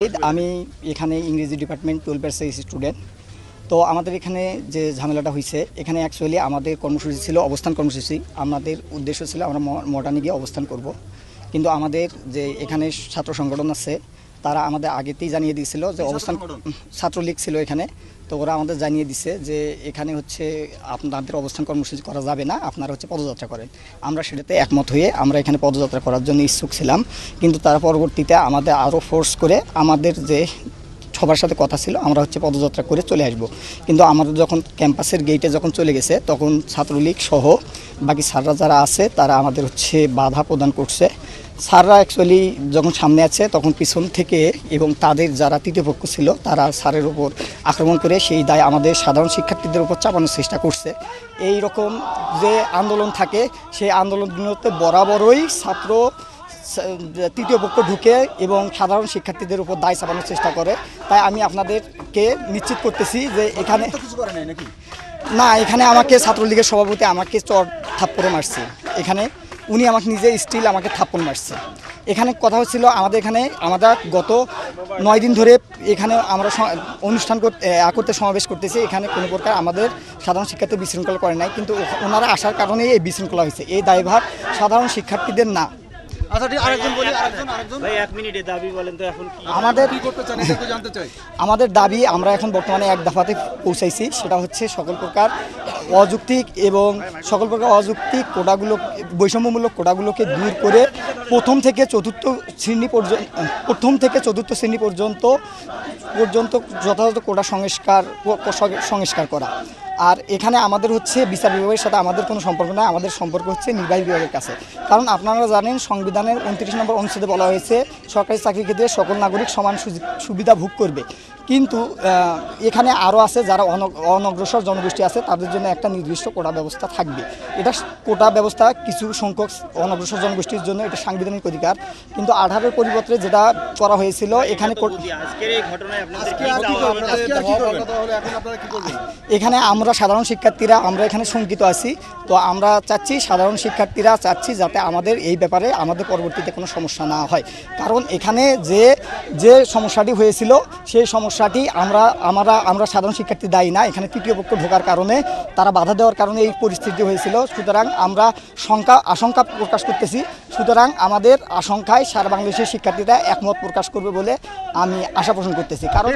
আমি এখানে ইংরেজি ডিপার্টমেন্ট 12 ব্যাচের স্টুডেন্ট। তো আমাদের এখানে যে ঝামেলাটা হয়েছে, এখানে অ্যাকচুয়ালি আমাদের কর্মসূচি ছিল অবস্থান কর্মসূচি। আমাদের উদ্দেশ্য ছিল আমরা মডার্নে গিয়ে অবস্থান করব, কিন্তু আমাদের যে এখানে ছাত্র সংগঠন আছে তারা আমাদের আগেতেই জানিয়ে দিয়েছিল যে অবস্থান, ছাত্রলীগ ছিল এখানে। তো ওরা আমাদের জানিয়ে দিছে যে এখানে হচ্ছে আপনাদের অবস্থান কর্মসূচি করা যাবে না, আপনারা হচ্ছে পদযাত্রা করেন। আমরা সেটাতে একমত হয়ে আমরা এখানে পদযাত্রা করার জন্য ইচ্ছুক ছিলাম, কিন্তু তারা পরবর্তীতে আমাদের আরও ফোর্স করে আমাদের যে সবার সাথে কথা ছিল আমরা হচ্ছে পদযাত্রা করে চলে আসব। কিন্তু আমাদের যখন ক্যাম্পাসের গেটে যখন চলে গেছে তখন ছাত্রলীগ সহ বাকি স্যাররা যারা আছে তারা আমাদের হচ্ছে বাধা প্রদান করছে। স্যাররা অ্যাকচুয়ালি যখন সামনে আছে তখন পিছন থেকে এবং তাদের যারা তৃতীয় পক্ষ ছিল তারা স্যারের ওপর আক্রমণ করে সেই দায় আমাদের সাধারণ শিক্ষার্থীদের উপর চাপানোর চেষ্টা করছে। এই রকম যে আন্দোলন থাকে সেই আন্দোলনগুলোতে বরাবরই ছাত্র তৃতীয় পক্ষ ঢুকে এবং সাধারণ শিক্ষার্থীদের উপর দায় চাপানোর চেষ্টা করে। তাই আমি আপনাদেরকে নিশ্চিত করতেছি যে এখানে না, এখানে আমাকে ছাত্রলীগের সভাপতি আমাকে চর থাপ্পড়ে মারছে। এখানে উনি আমাকে নিজে স্টিল আমাকে থাপ্পড় মারছে। এখানে কথা হচ্ছিল আমাদের এখানে আমরা গত 9 দিন ধরে এখানে আমরা অনুষ্ঠান করতে সমাবেশ করতেছি। এখানে কোনো প্রকার আমাদের সাধারণ শিক্ষার্থী বিশৃঙ্খলা করে নাই, কিন্তু ওনারা আসার কারণেই এই বিশৃঙ্খলা হয়েছে। এই দায়ভার সাধারণ শিক্ষার্থীদের না। আচ্ছা ঠিক, আরেকজন বলি, আরেকজন ভাই 1 মিনিটে দাবি বলেন তো এখন কি আমাদের কি করতে চান এটা একটু জানতে চাই। আমাদের দাবি আমরা এখন বর্তমানে এক দফাতে পৌঁছাইছি, সেটা হচ্ছে সকল প্রকার অযৌক্তিক এবং সকল প্রকার অযৌক্তিক কোটাগুলো, বৈষম্যমূলক কোটাগুলোকে দূর করে প্রথম থেকে চতুর্থ শ্রেণী পর্যন্ত যথাযথ কোটা সংস্কার করা। আর এখানে আমাদের হচ্ছে বিচার বিভাগের সাথে আমাদের কোনো সম্পর্ক নাই, আমাদের সম্পর্ক হচ্ছে নির্বাহী বিভাগের কাছে। কারণ আপনারা জানেন সংবিধানের 29 নম্বর অনুচ্ছেদে বলা হয়েছে সরকারি চাকরির ক্ষেত্রে সকল নাগরিক সমান সুবিধা ভোগ করবে। কিন্তু এখানে আরও আছে যারা অনগ্রসর জনগোষ্ঠী আছে, তাদের জন্য একটা নির্দিষ্ট কোটা ব্যবস্থা থাকবে। এটা কোটা ব্যবস্থা কিছু সংখ্যক অনগ্রসর জনগোষ্ঠীর জন্য এটা সাংবিধানিক অধিকার, কিন্তু 18-এর পরিবর্তে যেটা করা হয়েছিল এখানে এখানে আমরা সাধারণ শিক্ষার্থীরা আমরা এখানে শঙ্কিত আছি। তো আমরা চাচ্ছি, সাধারণ শিক্ষার্থীরা চাচ্ছি যাতে আমাদের এই ব্যাপারে আমাদের পরবর্তীতে কোনো সমস্যা না হয়। কারণ এখানে যে সমস্যাটি হয়েছিল সেই সমস্যাটি আমরা সাধারণ শিক্ষার্থী দায়ী না। এখানে তৃতীয় পক্ষ ঢোকার কারণে, তারা বাধা দেওয়ার কারণে এই পরিস্থিতি হয়েছিল। সুতরাং আমরা আশঙ্কা প্রকাশ করতেছি। সুতরাং আমাদের আশঙ্কায় সারা বাংলাদেশের শিক্ষার্থীরা একমত প্রকাশ করবে বলে আমি আশা পোষণ করতেছি। কারণ